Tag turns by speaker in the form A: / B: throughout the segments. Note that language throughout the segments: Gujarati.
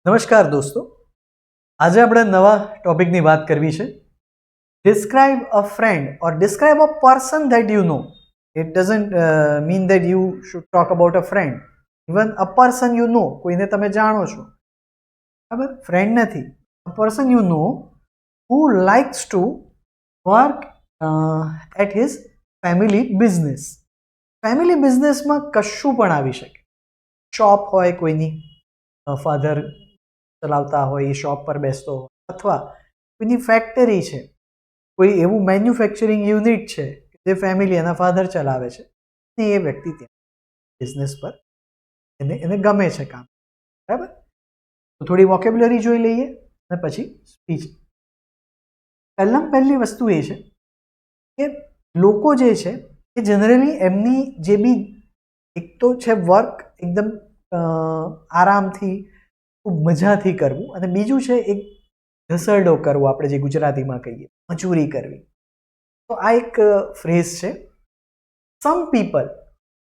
A: નમસ્કાર દોસ્તો, આજે આપણે નવા ટોપિકની વાત કરવી છે. Describe a friend or describe a person that you know. It doesn't mean that you should talk about a friend. Even a person you know, કોઈને તમે જાણો છો, બરાબર? ફ્રેન્ડ નથી, a person you know who likes to work at his family business. Family બિઝનેસમાં કશું પણ આવી શકે. શોપ હોય કોઈની, ફાધર ચલાવતા હોય, એ શોપ પર બેસતો હોય, અથવા કોઈની ફેક્ટરી છે, કોઈ એવું મેન્યુફેક્ચરિંગ યુનિટ છે જે ફેમિલી એના ફાધર ચલાવે છે, ને એ વ્યક્તિ ત્યાં બિઝનેસ પર એને ગમે છે કામ, બરાબર? તો થોડી વોકેબ્યુલરી જોઈ લઈએ અને પછી સ્પીચ. પહેલી વસ્તુ એ છે કે લોકો જે છે એ જનરલી એમની જે બી એક તો છે વર્ક એકદમ આરામથી, ખૂબ મજાથી કરવું, અને બીજું છે એક ઘસરડો કરવો, આપણે જે ગુજરાતીમાં કહીએ મજૂરી કરવી. તો આ એક ફ્રેઝ છે. સમ પીપલ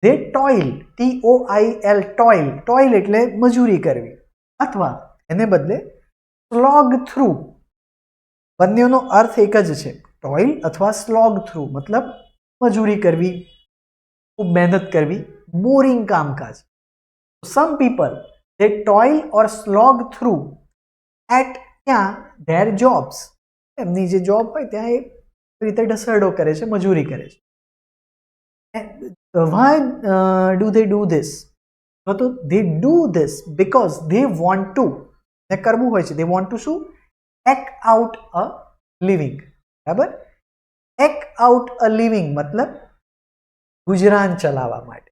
A: દે ટોઇલ, TOIL, ટોઇલ. ટોઇલ એટલે મજૂરી કરવી, અથવા એને બદલે સ્લોગ થ્રુ. બંનેનો અર્થ એક જ છે, ટોઇલ અથવા સ્લોગ થ્રુ, મતલબ મજૂરી કરવી, ખૂબ મહેનત કરવી, બોરિંગ કામકાજ. Some people they toil or slog through at their jobs. એમની જે જોબ હોય ત્યાં એ રીતે ઢસરડો કરે છે, મજૂરી કરે છે. Why do they do this? તો they do this because they want to. ને કરવું હોય છે, they want to શું? act out a living. બરાબર? act out a living મતલબ ગુજરાન ચલાવવા માટે.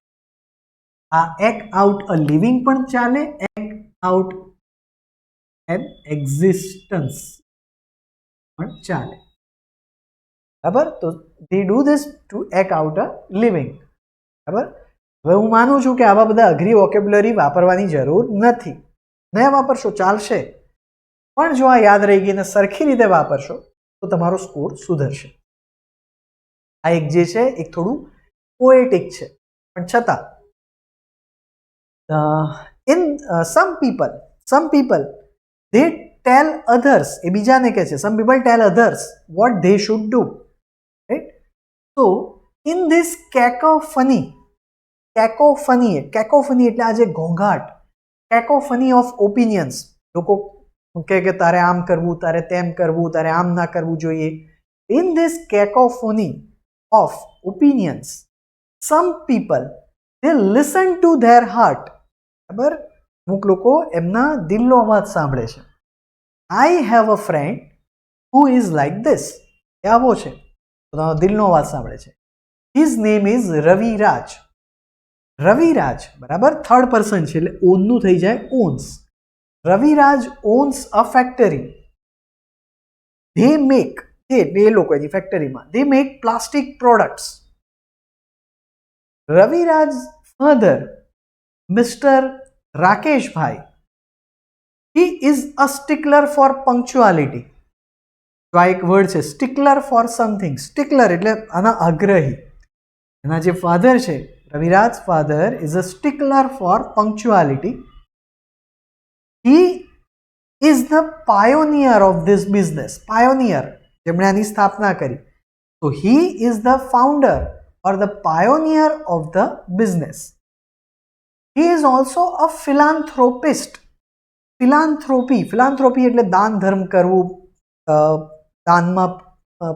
A: આ એક્ટ આઉટ અ લિવિંગ પણ ચાલે, એક્ટ આઉટ એન એક્ઝિસ્ટન્સ પણ ચાલે, બરાબર? તો they do this to act out a living, બરાબર? હવે હું માનું છું કે આવા બધા અઘરી વોકેબ્યુલરી વાપરવાની જરૂર નથી. ન વાપરશો ચાલશે, પણ જો આ યાદ રહી ગઈ ને સરખી રીતે વાપરશો તો તમારો સ્કોર સુધરશે. આ એક જે છે એક થોડું પોએટિક છે, પણ છતાં some people they tell others, એ બીજાને કહે છે, some people tell others what they should do, right? So in this cacophony એટલે આ જે ઘોંઘાટ, cacophony of opinions, લોકો કહે કે તારે આમ કરવું, તારે તેમ કરવું, તારે આમ ના કરવું જોઈએ. In this cacophony of opinions, some people they listen to their heart. બરાબર? અમુક લોકો એમના દિલનો અવાજ સાંભળે છે. I have a friend who is like this. એ આવો છે, પોતાનો દિલનો અવાજ સાંભળે છે. His name is Raviraj. Raviraj, બરાબર? થર્ડ પર્સન છે એટલે ઓનનું થઈ જાય owns. Raviraj owns a factory. They make, એ લોકો એની ફેક્ટરીમાં they make plastic products. Raviraj father Mr. Rakesh Bhai, he is a stickler for punctuality. તો આ એક વર્ડ છે, સ્ટિકલર ફોર સમથિંગ. સ્ટિકલર એટલે આના આગ્રહી. એના જે ફાધર છે, Raviraj father is a stickler for punctuality. He is the pioneer of this business. Pioneer, જેમણે આની સ્થાપના કરી. તો he is the founder or the pioneer of the business. He is also a philanthropist. Philanthropy એટલે દાન ધર્મ કરવું, દાનમાં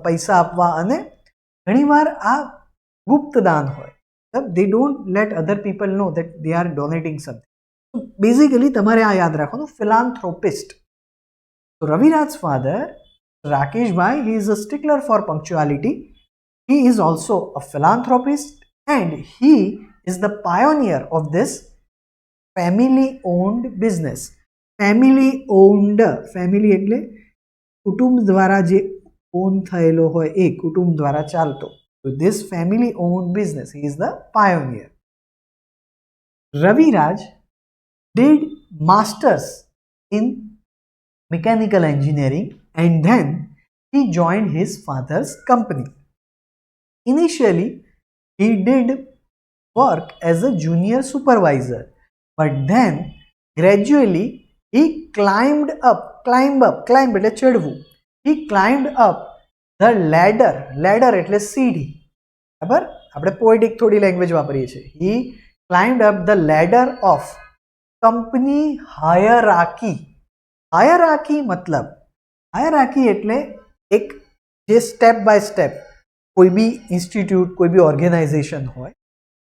A: પૈસા આપવા, અને ઘણીવાર આ ગુપ્ત દાન હોય. They don't let other people know that they are donating something. So basically તમારે આ યાદ રાખવાનું, philanthropist. So Raviraj's father, Rakesh Bhai, he is a stickler for punctuality. He is also a philanthropist and he is the pioneer of this family owned business. Family owned, family એટલે કુટુંબ દ્વારા જે ઓન થયેલો હોય, એ કુટુંબ દ્વારા ચાલતો. So this family owned business, he is the pioneer. Raviraj did masters in mechanical engineering and then he joined his father's company. Initially he did work as a junior supervisor, but then gradually he climb એટલે ચડવું. He climbed up the ladder એટલે સીડી. બરાબર, આપણે પોએટિક થોડી લેંગ્વેજ વાપરીએ છીએ. He climbed up the ladder of company hierarchy. Hierarchy મતલબ, હાયરાર્કી એટલે એક જે સ્ટેપ બાય સ્ટેપ કોઈ બી ઇન્સ્ટિટ્યૂટ, કોઈ બી ઓર્ગેનાઇઝેશન હોય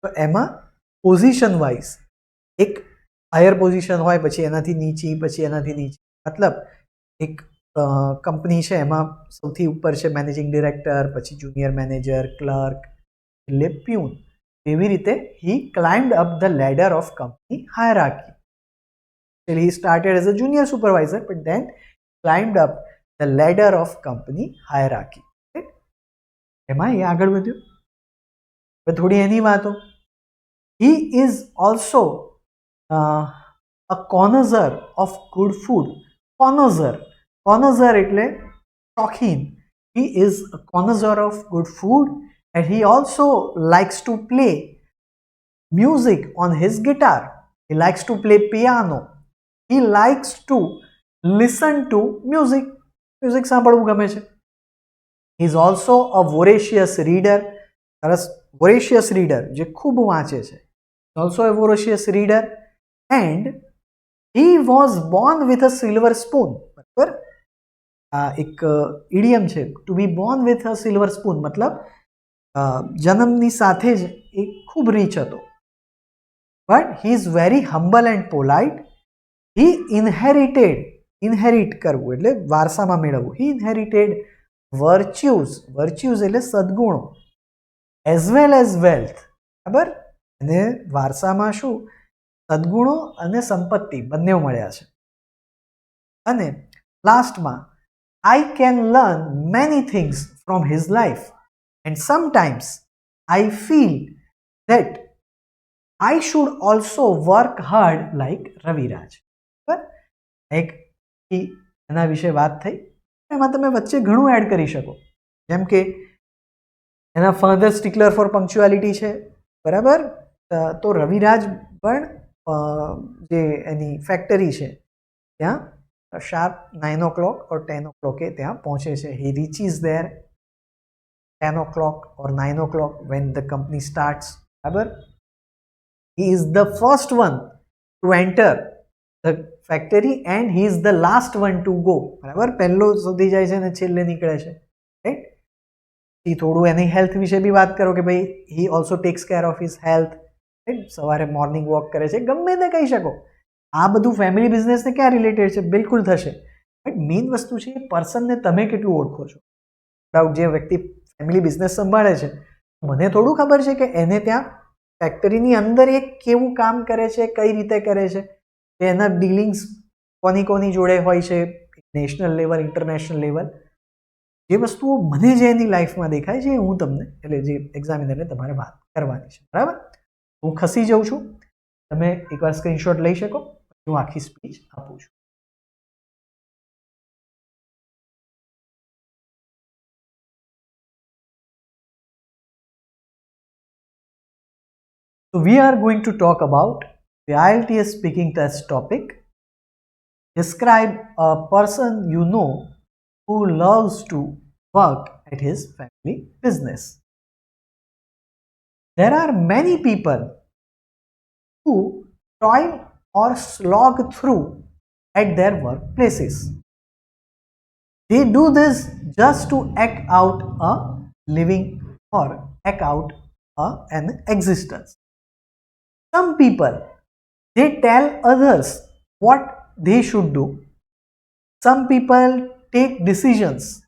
A: તો એમાં પોઝિશન વાઇઝ એક હાયર પોઝિશન હોય, પછી એનાથી નીચી, પછી એનાથી નીચી. મતલબ એક કંપની છે એમાં સૌથી ઉપર છે મેનેજિંગ ડિરેક્ટર, પછી જુનિયર મેનેજર, ક્લર્ક, એટલે પ્યુન. એવી રીતે he climbed up the ladder of company hierarchy. He started as a junior supervisor but then climbed up the ladder of company hierarchy. એમાં એ આગળ વધ્યો. હવે થોડી એની વાતો. He is also a connoisseur of good food. Connoisseur એટલે શોખીન. He is a connoisseur of good food and he also likes to play music on his guitar. He likes to play piano. He likes to listen to music. Music સાંભળવું ગમે છે. He is also a voracious reader. voracious reader જે ખૂબ વાંચે છે. Also a voracious reader and he was born with a silver spoon. બરાબર, આ એક ઇડિયમ છે, to be born with a silver spoon મતલબ જન્મની સાથે જ એ ખૂબ રીચ હતો. But he is very humble and polite. He inherit કરવું એટલે વારસામાં મેળવવું. He inherited virtues એટલે સદગુણો, as well as wealth. બરાબર, અને વારસામાં શું સદગુણો અને સંપત્તિ બંને મળ્યા છે. અને લાસ્ટમાં I can learn many things from his life and sometimes I feel that I should also work hard like Raviraj. બરાબર, એક એના વિશે વાત થઈ. એમાં તમે વચ્ચે ઘણું એડ કરી શકો, જેમ કે એના ફાધર સ્ટિકલર ફોર પંક્ચ્યુઆલિટી છે. બરાબર, તો રવિરાજ પણ જે એની ફેક્ટરી છે ત્યાં શાર્પ 9 o'clock or 10 o'clock ત્યાં પહોંચે છે. He reaches there 10 o'clock or 9 o'clock when the company starts. બરાબર, he is the first one to enter the factory and he is the last one to go. બરાબર, પહેલો સુધી જાય છે અને છેલ્લે નીકળે છે. રાઈટ. એ થોડું એની હેલ્થ વિશે બી વાત કરો કે ભાઈ he also takes care of his health. Right, સવારે મોર્નિંગ વોક કરે છે, ગમે તે કહી શકો. આ બધું ફેમિલી બિઝનેસને ક્યાં રિલેટેડ છે? બિલકુલ થશે. બટ મેઇન વસ્તુ છે એ પર્સનને તમે કેટલું ઓળખો છો. વિધાઉટ જે વ્યક્તિ ફેમિલી બિઝનેસ સંભાળે છે, મને થોડું ખબર છે કે એને ત્યાં ફેક્ટરીની અંદર એ કેવું કામ કરે છે, કઈ રીતે કરે છે, એના ડીલિંગ્સ કોની જોડે હોય છે, નેશનલ લેવલ, ઇન્ટરનેશનલ લેવલ. જે વસ્તુઓ મને જે એની લાઈફમાં દેખાય છે હું તમને, એટલે જે એક્ઝામિનરને તમારે વાત કરવાની છે. બરાબર, હું ખસી જાઉં છું, તમે એકવાર સ્ક્રીનશોટ લઈ શકો, હું આખી સ્પીચ આપું છું. So we are going to talk about the IELTS speaking test topic. Describe a person you know who loves to work at his family business. There are many people who toil or slog through at their workplaces. They do this just to act out a living or act out an existence. Some people, they tell others what they should do. Some people take decisions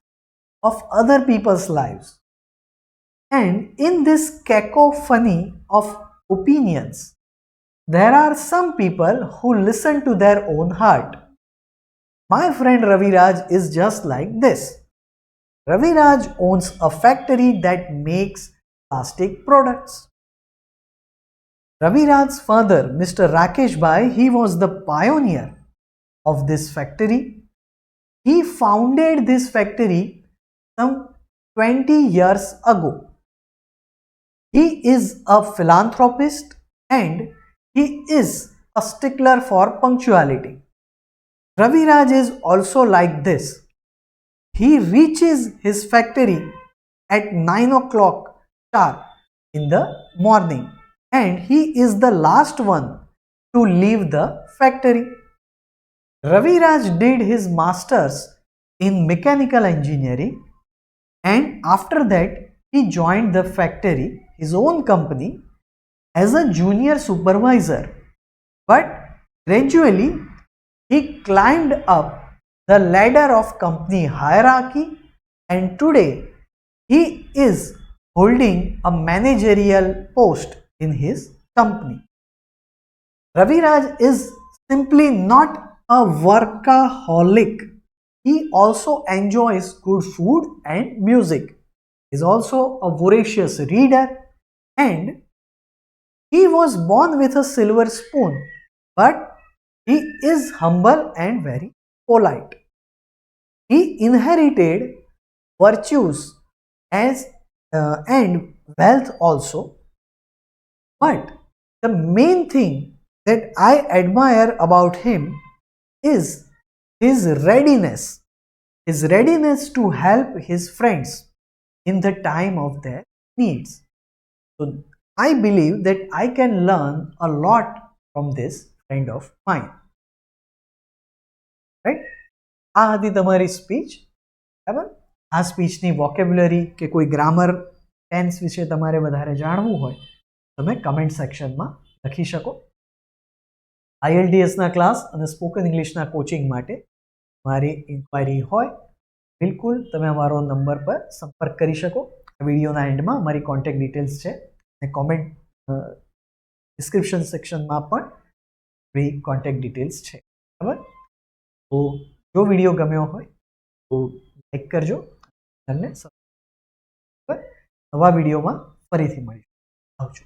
A: of other people's lives. And in this cacophony of opinions, there are some people who listen to their own heart. My friend Raviraj is just like this. Raviraj owns a factory that makes plastic products. Raviraj's father, Mr. Rakesh Bhai, he was the pioneer of this factory. He founded this factory some 20 years ago. He is a philanthropist and he is a stickler for punctuality. Raviraj is also like this. He reaches his factory at 9 o'clock sharp in the morning, and he is the last one to leave the factory. Raviraj did his masters in mechanical engineering, and after that he joined the factory, his own company, as a junior supervisor. But gradually he climbed up the ladder of company hierarchy, and today he is holding a managerial post in his company. Raviraj is simply not a workaholic. He also enjoys good food and music. He is also a voracious reader, and he was born with a silver spoon, but he is humble and very polite. He inherited virtues as and wealth also, but the main thing that I admire about him is his readiness to help his friends in the time of their needs. So I believe that I can learn a lot from this friend of mine. Right? આ હતી તમારી સ્પીચ. બરાબર? આ સ્પીચની વોકેબ્યુલરી કે કોઈ ગ્રામર ટેન્સ વિશે તમારે વધારે જાણવું હોય તમે કમેન્ટ સેક્શનમાં લખી શકો. IELTSના ક્લાસ અને સ્પોકન ઇંગ્લિશના કોચિંગ માટે મારી ઇન્ક્વાયરી હોય બિલકુલ તમે અમારો નંબર પર સંપર્ક કરી શકો. આ વિડીયોના એન્ડમાં મારી કોન્ટેક્ટ ડિટેલ્સ છે અને કોમેન્ટ ડિસ્ક્રિપ્શન સેક્શનમાં પણ મારી કોન્ટેક્ટ ડિટેલ્સ છે. બરાબર? તો જો વિડીયો ગમ્યો હોય તો લાઈક કરજો અને નવા વિડીયોમાં ફરીથી મળીશું. આવજો.